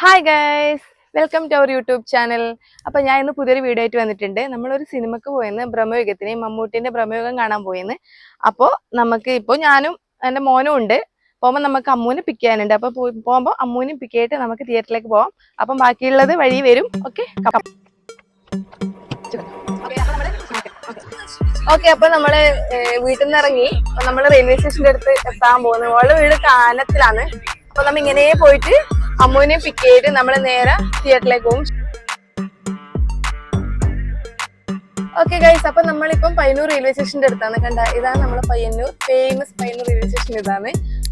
Hi guys, welcome to our YouTube channel. അപ്പോൾ ഞാൻ ഇന്ന് പുതിയൊരു വീഡിയോ ആയിട്ട് വന്നിട്ടുണ്ട്. നമ്മളൊരു സിനിമക്ക് പോയെന്ന്, ബ്രഹ്മയുഗത്തിന് മമ്മൂട്ടിന്റെ ബ്രഹ്മയുഗം കാണാൻ പോയെന്ന്. അപ്പോൾ നമുക്ക് ഇപ്പോൾ ഞാനും എൻ്റെ മോനും ഉണ്ട്. പോകുമ്പോൾ നമുക്ക് അമ്മൂനെ പിക്ക് ചെയ്യാനുണ്ട്. അപ്പോൾ പോകുമ്പോൾ അമ്മൂനെ പിക്ക് ചെയ്തിട്ട് നമുക്ക് തിയേറ്ററിലേക്ക് പോവാം. അപ്പം ബാക്കിയുള്ളത് വഴി വരും. ഓക്കെ ഓക്കെ അപ്പൊ നമ്മള് വീട്ടിൽ നിന്ന് ഇറങ്ങി. അപ്പൊ നമ്മള് റെയിൽവേ സ്റ്റേഷന്റെ അടുത്ത് എത്താൻ പോകുന്നത്. അവളുടെ വീട് കാനത്തിലാണ്. അപ്പൊ നമ്മ ഇങ്ങനെ പോയിട്ട് അമ്മുവിനെ പിക്ക് ചെയ്ത് നമ്മള് നേരെ തിയേറ്ററിലേക്ക് പോകും. ഓക്കെ ഗൈസ്, അപ്പൊ നമ്മളിപ്പം പയ്യന്നൂർ റെയിൽവേ സ്റ്റേഷന്റെ അടുത്താണ്. കണ്ട, ഇതാണ് നമ്മളെ Payyanur, famous Payyanur railway station ഇതാണ്.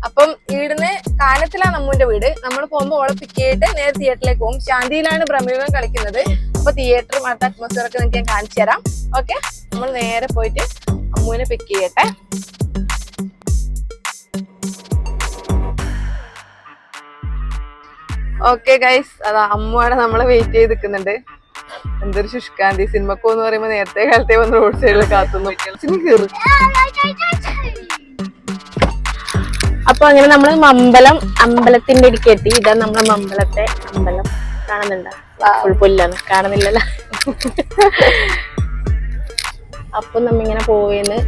അപ്പം ഇവിടുന്ന് കാനത്തിലാണ് അമ്മുവിന്റെ വീട്. നമ്മൾ പോകുമ്പോൾ ഓളെ പിക്ക് ചെയ്തിട്ട് നേരെ തിയേറ്ററിലേക്ക് പോകും. ശാന്തിയിലാണ് ബ്രഹ്മയുഗം കളിക്കുന്നത്. അപ്പൊ തിയേറ്ററും അടുത്ത അറ്റ്മോസ്ഫിയർ ഒക്കെ നിങ്ങൾക്ക് ഞാൻ കാണിച്ചു തരാം. ഓക്കെ, നമ്മൾ നേരെ പോയിട്ട് അമ്മുവിനെ പിക്ക് ചെയ്യട്ടെ. ഓക്കെ ഗൈസ്, അതാ അമ്മുവാണ് നമ്മളെ വെയിറ്റ് ചെയ്ത് നിൽക്കുന്നുണ്ട്. എന്തൊരു ശുഷ്കാന്തി. സിനിമക്കോന്ന് പറയുമ്പോ നേരത്തെ കാലത്തെ വന്ന് റോഡ് സൈഡിൽ കാത്തുന്നു. അപ്പൊ അങ്ങനെ നമ്മള് അമ്പലത്തിന്റെ ഇടയ്ക്ക് എത്തി. ഇതാ നമ്മളെ മമ്പലത്തെ അമ്പലം. കാണുന്നുണ്ടോ? പുല്ലാണ്, കാണുന്നില്ലല്ലോ. അപ്പൊ നമ്മിങ്ങനെ പോയെന്ന്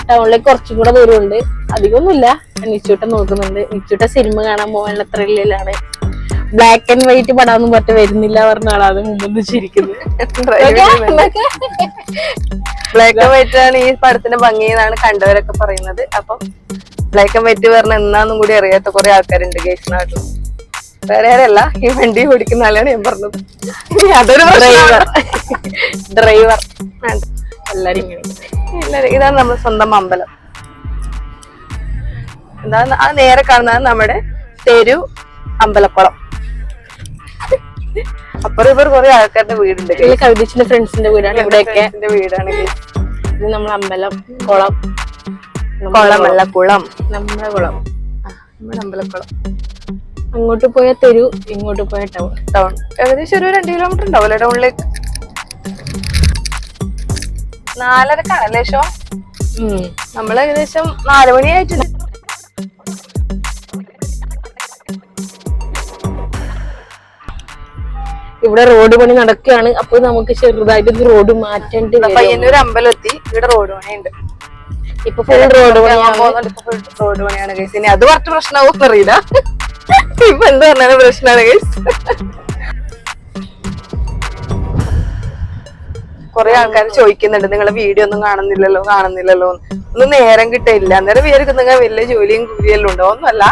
ടൗണിലേക്ക് കുറച്ചും കൂടെ ദൂരമുണ്ട്. അധികമൊന്നുമില്ല. നിച്ചൂട്ടൻ നോക്കുന്നുണ്ട്. നിച്ചൂട്ട സിനിമ കാണാൻ പോകാനുള്ള ത്രില്ലിലാണ്. ബ്ലാക്ക് ആൻഡ് വൈറ്റ് പടാന്നും പറ്റ വരുന്നില്ല പറഞ്ഞ ആളാണ് മുമ്പ് ചിരിക്കുന്നത്. ബ്ലാക്ക് ആൻഡ് വൈറ്റ് ആണ് ഈ പടത്തിന്റെ ഭംഗി എന്നാണ് കണ്ടവരൊക്കെ പറയുന്നത്. അപ്പം ബ്ലാക്ക് ആൻഡ് വൈറ്റ് പറഞ്ഞ എന്നാന്നും കൂടി അറിയാത്ത കുറെ ആൾക്കാരുണ്ട് ഗൈസ് നാട്ടിൽ. വേറെ ആരല്ല, ഈ വണ്ടി ഓടിക്കുന്ന ആളാണ് ഞാൻ പറഞ്ഞത്. അതൊരു ഡ്രൈവർ എല്ലാരും ഇങ്ങനെ. ഇതാണ് നമ്മുടെ സ്വന്തം അമ്പലം. എന്താണ് ആ നേരെ കാണുന്നത് നമ്മുടെ തെരു അമ്പലക്കുളം. അപ്പുറം ഇവർ കുറെ ആൾക്കാരുടെ വീടുണ്ട്. കവിതച്ചിന്റെ ഫ്രണ്ട്സിന്റെ വീടാണ് ഇവിടെയൊക്കെ. വീടാണ് ഇത് നമ്മളെ അമ്പലം. കുളം, കുളമല്ല കുളം, നമ്മുടെ കുളം, നമ്മുടെ അമ്പലക്കുളം. അങ്ങോട്ട് പോയ തെരു, ഇങ്ങോട്ട് പോയ ടൗൺ. ഏകദേശം ഒരു 2 കിലോമീറ്റർ ഉണ്ടാവില്ല ടൗണിലേക്ക്. 4:30 ഷോ. നമ്മള് ഏകദേശം 4 മണിയായിട്ടുണ്ട്. ഇവിടെ റോഡ് പണി നടക്കുകയാണ്. അപ്പൊ നമുക്ക് ചെറുതായിട്ട് റോഡ് മാറ്റേണ്ടി വരും. പയ്യന്നൂർ അമ്പലം എത്തി. ഇവിടെ റോഡ് പണിയുണ്ട്. ഇപ്പൊ ഫുൾ റോഡ് പണിയാണ് ഗൈസ്. ഇനി അത് കുറച്ച് പ്രശ്നമാവും അറിയില്ല. ഇപ്പൊ എന്ത് പറഞ്ഞാലും പ്രശ്നമാണ് ഗൈസ്. കൊറേ ആൾക്കാർ ചോദിക്കുന്നുണ്ട്, നിങ്ങളെ വീഡിയോ ഒന്നും കാണുന്നില്ലല്ലോ. ഒന്നും നേരം കിട്ടില്ല. അന്നേരം വിചാരിക്കും നിങ്ങൾ വലിയ ജോലിയും കൂലിയെല്ലാം ഉണ്ടോ. ഒന്നുമല്ല,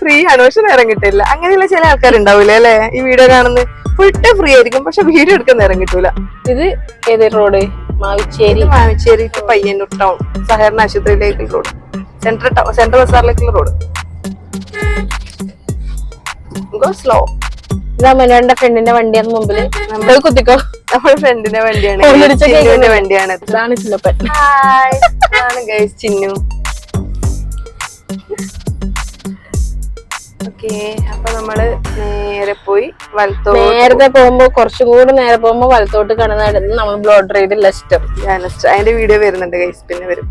ഫ്രീ ആണ്, പക്ഷെ നേരം കിട്ടില്ല. അങ്ങനെയുള്ള ചില ആൾക്കാരുണ്ടാവൂലേ അല്ലെ, ഈ വീഡിയോ കാണുന്നത് ഫുൾ ടൈം ഫ്രീ ആയിരിക്കും, പക്ഷെ വീഡിയോ എടുക്കാൻ നേരം കിട്ടൂല. ഇത് ഏത് road? Mavichery to Payyannur town, സഹകരണ ആശുപത്രിയിലേക്കുള്ള റോഡ്, സെൻട്രൽ ബസാറിലേക്കുള്ള റോഡ്. സ്ലോ. മനുവിന്റെ ഫ്രണ്ടിന്റെ വണ്ടിയാണ് മുമ്പില്. നമ്മൾ കുത്തിക്കോ. നമ്മുടെ ഫ്രണ്ടിന്റെ വണ്ടിയാണ്. ഇതാണ് ചിന്നു. ഓക്കെ, അപ്പൊ നമ്മള് നേരെ പോയി വലത്തോട്ട്. നേരത്തെ പോകുമ്പോ കുറച്ചും കൂടി നേരെ പോകുമ്പോ വലത്തോട്ട് കാണുന്ന നമ്മൾ ബ്ലോഡ് റൈഡ് ലെസ്റ്റർ. അതിന്റെ വീഡിയോ വരുന്നുണ്ട് ഗൈസ്, പിന്നെ വരും.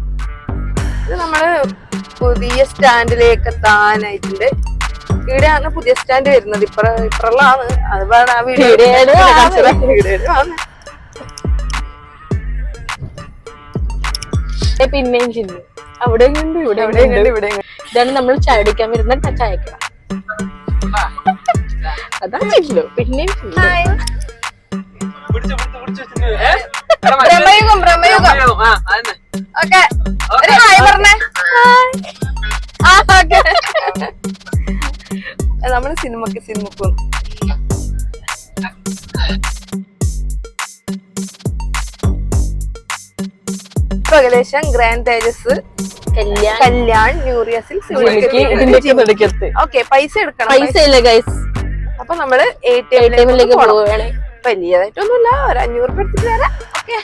ഇത് നമ്മള് പുതിയ സ്റ്റാൻഡിലേക്ക് എത്താനായിട്ടുണ്ട്. ഇവിടെയാണ് പുതിയ സ്റ്റാൻഡ് വരുന്നത്. ഇപ്പുറമാണ്. അത് ആ വീഡിയോ പിന്നെയും ചിന്നു. അവിടെ ഇവിടെ ഇതാണ് നമ്മൾ ചായ കുടിക്കാൻ വരുന്ന ചായക്കട. അതാണ് ചിന്നു. പിന്നെയും നമ്മള് സിനിമക്കും ഏകദേശം ഗ്രാൻഡ് തേജസ്, കല്യാൺ, ന്യൂറിയസിൽ. ഓക്കെ, പൈസ എടുക്കണം. പൈസ ഇല്ല ഗൈസ്. അപ്പൊ നമ്മള് ATMലേക്ക് പോവുകയാണ്. വലിയതായിട്ടൊന്നുമില്ല, ഒരു 500 രൂപ എടുത്തിട്ട് വരാം. ഓക്കെ,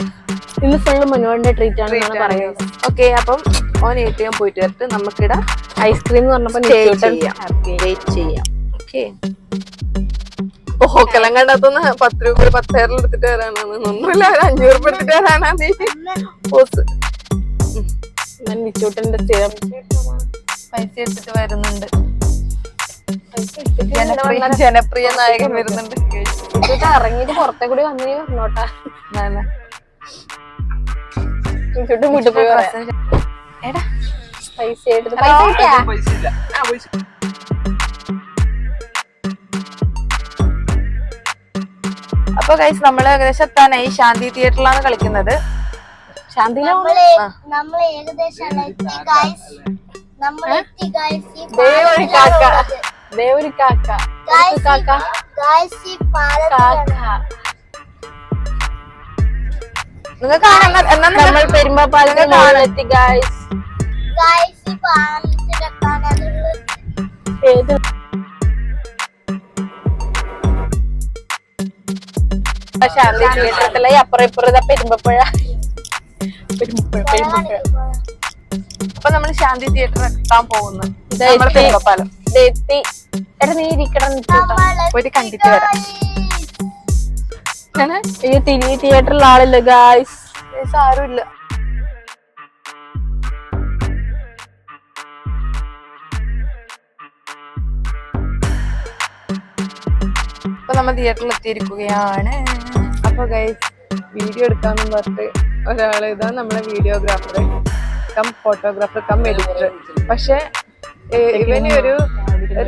ഇന്ന് ഫുള്ള് മനുവിന്റെ ട്രീറ്റ് ആണ് പറയുന്നത്. ഓക്കെ, അപ്പം ഓൻ ATM പോയിട്ട് വരട്ട്. നമുക്കിട ഐസ്ക്രീം എന്ന് പറഞ്ഞപ്പോ വെയിറ്റ് ചെയ്യാം. ഓക്കെ, ഓക്കെല്ലാം കണ്ടാത്തൊന്ന് 10 രൂപ 10 എടുത്തിട്ട് വരാനാണ്. ഒന്നുമില്ല, 500 രൂപ എടുത്തിട്ട് വരാനാണ് പോസ്. നിച്ചൂട്ടന്റെ സ്ഥിരം പൈസ എടുത്തിട്ട് വരുന്നുണ്ട്. ജനപ്രിയ നായകൻ വരുന്നുണ്ട്. ഇറങ്ങിട്ട് പുറത്തെ കൂടി വന്നേ പറഞ്ഞോട്ടാ. വീട്ടിൽ പോയി എടാ പൈസ പൈസ അപ്പൊ ഗൈസ് നമ്മള് ഏകദേശം എത്താനായി. ശാന്തി തിയേറ്ററിലാണ് കളിക്കുന്നത്. നിങ്ങൾ നമ്മൾ പെരുമ്പാപ്പാലത്തി ഗൈസ്. ശാന്തി തിയേറ്ററിലെ അപ്പുറം ഇപ്പുറം പെരുമ്പപ്പുഴ. അപ്പൊ നമ്മള് ശാന്തി തിയേറ്റർ എത്താൻ പോകുന്നു. നീ ഇരിക്കണം, പോയിട്ട് കണ്ടിട്ട് വരാം. ഈ തിയേറ്ററിൽ ആളില്ല ഗായ്സ്, ആരുമില്ല. അപ്പൊ നമ്മൾ തിയേറ്ററിൽ എത്തിയിരിക്കുകയാണ്. അപ്പൊ ഗൈസ് വീഡിയോ എടുക്കാന്നും പറഞ്ഞിട്ട് ഒരാള്, ഇതാ നമ്മളെ videographer come photographer cum editor. പക്ഷെ ഇവന് ഒരു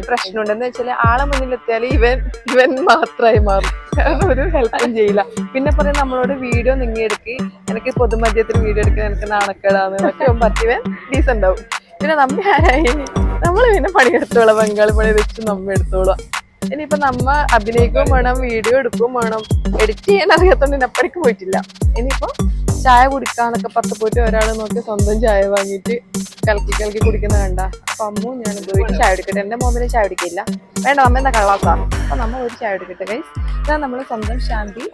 പ്രശ്നമുണ്ട്. എന്ന് വെച്ചാല് ആളെ മുന്നിലെത്തിയാൽ ഇവൻ മാത്രമായി മാറും. കാരണം ഒരു ഹെൽപ്പും ചെയ്യില്ല. പിന്നെ പറയും നമ്മളോട് വീഡിയോ നിങ്ങിയെടുക്കി, എനിക്ക് പൊതുമധ്യത്തിൽ വീഡിയോ എടുക്കാൻ എനിക്ക് നാണക്കേടാന്ന്. പക്ഷെ പറ്റിവൻ ഡീസന്റ് ആവും. പിന്നെ നമ്മ ആരായി, നമ്മള് പിന്നെ പണിയെടുത്തോളാം, ബംഗാളി പണി വെച്ച് നമ്മ എടുത്തോളാം. ഇനിയിപ്പൊ നമ്മ അഭിനയിക്കുകയും വേണം, വീഡിയോ എടുക്കുകയും വേണം. എഡിറ്റ് ചെയ്യാൻ അറിയാത്തോണ്ട് ഇനപ്പടിക്ക് പോയിട്ടില്ല. ഇനിയിപ്പോ ചായ കുടിക്കാന്നൊക്കെ പത്ത് പോയിട്ട് ഒരാള് നോക്കി സ്വന്തം ചായ വാങ്ങിയിട്ട് കലക്കി കുടിക്കുന്ന കണ്ട. അപ്പൊ അമ്മു ഞാൻ പോയിട്ട് ചായ എടുക്കട്ടെ. എന്റെ മോമിന് ചായ കുടിക്കില്ല, വേണ്ട അമ്മ എന്താ കള്ളാസാ. അപ്പൊ നമ്മ ഒരു ചായ എടുക്കട്ടെ ഗൈസ്. ഇതാ നമ്മള് സ്വന്തം ശാന്തി.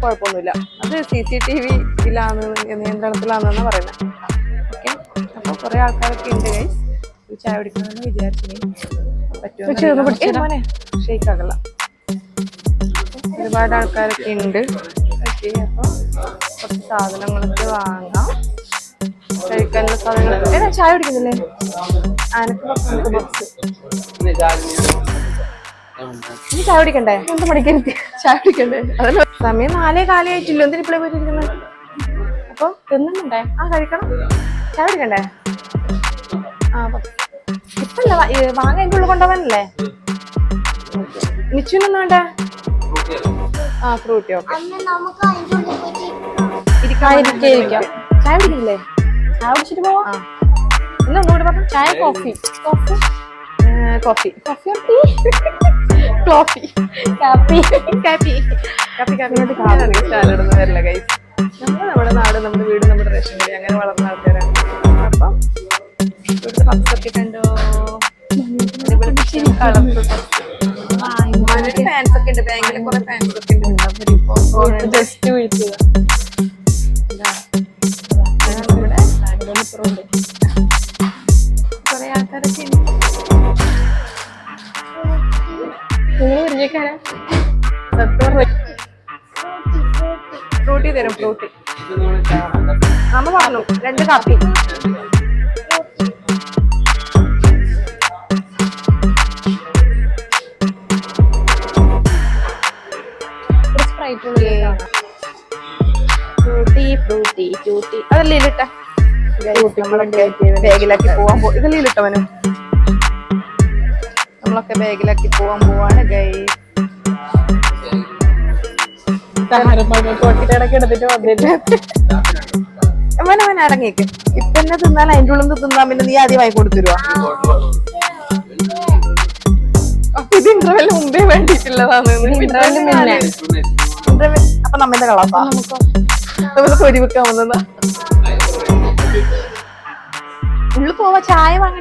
കുഴപ്പമൊന്നുമില്ല, അത് CCTV-യിലാണ്, നിയന്ത്രണത്തിലാണെന്നാ പറയുന്നത്. ഓക്കെ, അപ്പൊ കുറെ ആൾക്കാരൊക്കെ ഉണ്ട് ഗൈസ്. ഒരു ചായ കുടിക്കണമെന്ന് വിചാരിച്ചു. പറ്റുമോ ഷെയ്ക്കാകല്ല, ഒരുപാട് ആൾക്കാരൊക്കെ ഉണ്ട്. ഓക്കെ, അപ്പൊ കുറച്ച് സാധനങ്ങളൊക്കെ വാങ്ങാം. കഴിക്കാനുള്ള സാധനങ്ങൾ. ചായ കുടിക്കുന്നില്ലേ? ആനക്ക് ബോക്സ്. ഇനി ചായ കുടിക്കണ്ടേ? എന്ത് മണിക്കരുത്തി ചായ കുടിക്കണ്ടേ? അതല്ല, സമയം 4:15 ആയിട്ടില്ലോ. എന്തിനാ ഇപ്പോഴേ പോയിരിക്കുന്നത്? അപ്പൊ തിന്നുന്നുണ്ടേ? കഴിക്കണം. ചായ കുടിക്കണ്ടേ? ഇപ്പല്ല, മാങ്ങ എന്റെ ഉള്ളിൽ കൊണ്ടുപോകാനല്ലേ? നിച്ചുനൊന്നും വേണ്ടേ? ഫ്രൂട്ടി. ഓക്കെ, ഇരിക്കാം. ചായ കുടിക്കില്ലേ? ചായ കുടിച്ചിട്ട് പോവാ. ഒന്നുകൂടെ പറഞ്ഞു. ചായ കോഫി വരില്ല ഗൈസ്. നമ്മുടെ നാട്, നമ്മുടെ വീട്, നമ്മുടെ റേഷൻ കടി അങ്ങനെ വളർന്ന ആൾക്കാരാണ്. അപ്പം ഇവിടുത്തെ പബ്സൊക്കെ കണ്ടോ? കളർഫുൾ ഫാൻസ് ഒക്കെ ഉണ്ട്. ബാങ്കില് കുറെ ഫാൻസ് ഒക്കെ ഉണ്ട്. ജസ്റ്റ് വിളിക്കുക. കുറെ ആൾക്കാരൊക്കെ ഉണ്ട്. ഫ്രൂട്ടി തരും, ഫ്രൂട്ടി. നമ്മ പറഞ്ഞു 2 കാപ്പി. ഫ്രൂട്ടി അതല്ലേ ഇലിട്ട ബാഗിലാക്കി പോവാൻ ഇതല്ലേ ഇലിട്ടവനും. നമ്മളൊക്കെ ബാഗിലാക്കി പോവാൻ പോവാണ് ഗൈസ്. അവൻ അടങ്ങിയേക്ക്. ഇപ്പൊ എന്നെ തിന്നാൽ അതിൻ്റെ ഉള്ളിൽ നിന്ന് തിന്നാൻ പിന്നെ നീ ആദ്യം വാങ്ങി കൊടുത്തിരുവാ. അപ്പൊ ഇത് ഇന്റർവെല്ലിന് മുമ്പേ വേണ്ടിയിട്ടുള്ളതാണ്. അപ്പൊ നമ്മന്റെ കളപ്പാ നമ്മള് പൊരി വെക്കാൻ വന്നതാ. ഉള്ളിൽ പോവാ. ചായ വാങ്ങ.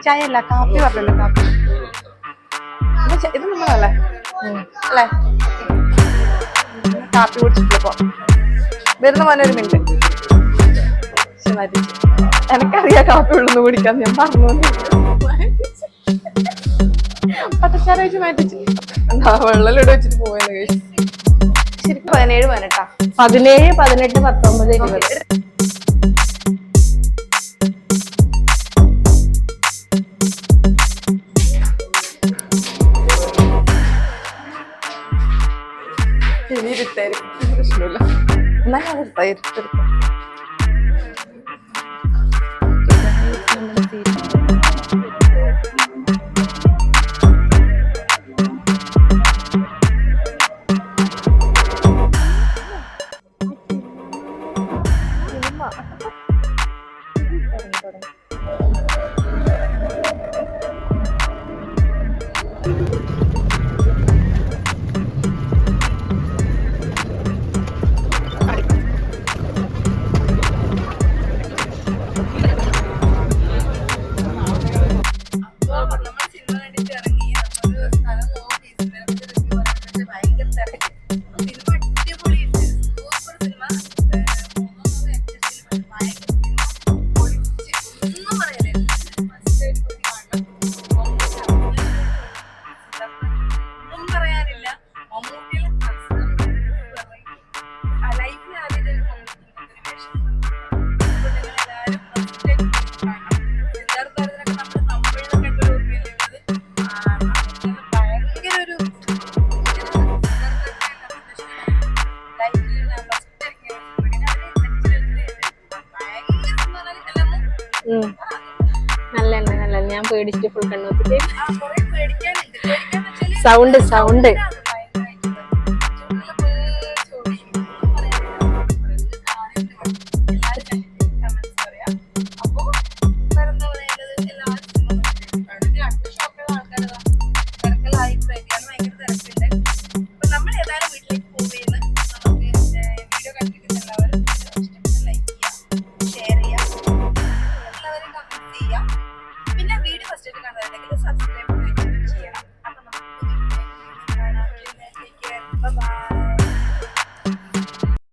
ചായ അല്ല, കാപ്പി പറഞ്ഞല്ലോ. കാപ്പി ഇത് നമ്മളല്ലേ അല്ലേ? കാപ്പി കുടിച്ചിട്ടിപ്പോ വരുന്ന മോനെ 1 മിനിറ്റ്. എനിക്കറിയാം കാപ്പി ഉള്ളു കുടിക്കാൻ. ഞാൻ പറഞ്ഞു പച്ചച്ചാര വെച്ച് മാറ്റിച്ച് എന്താ വെള്ളം ഇവിടെ വെച്ചിട്ട് പോയെന്ന് കഴിച്ചു. ശരിക്കും 17 18 17, 18, 19, 20. പ്രശ്നമില്ല. എന്നാലും അത് എടുത്തെടുക്കാം. നല്ല ഞാൻ പേടിച്ചിട്ട് ഫുൾ കണ്ണൂത്തിട്ട് സൗണ്ട് പിന്നെ വീഡിയോ ഫസ്റ്റ് ആയിട്ട് കാണുന്നുണ്ടെങ്കിൽ സബ്സ്ക്രൈബ് ചെയ്യണം. അപ്പൊ നമുക്ക് ബൈ.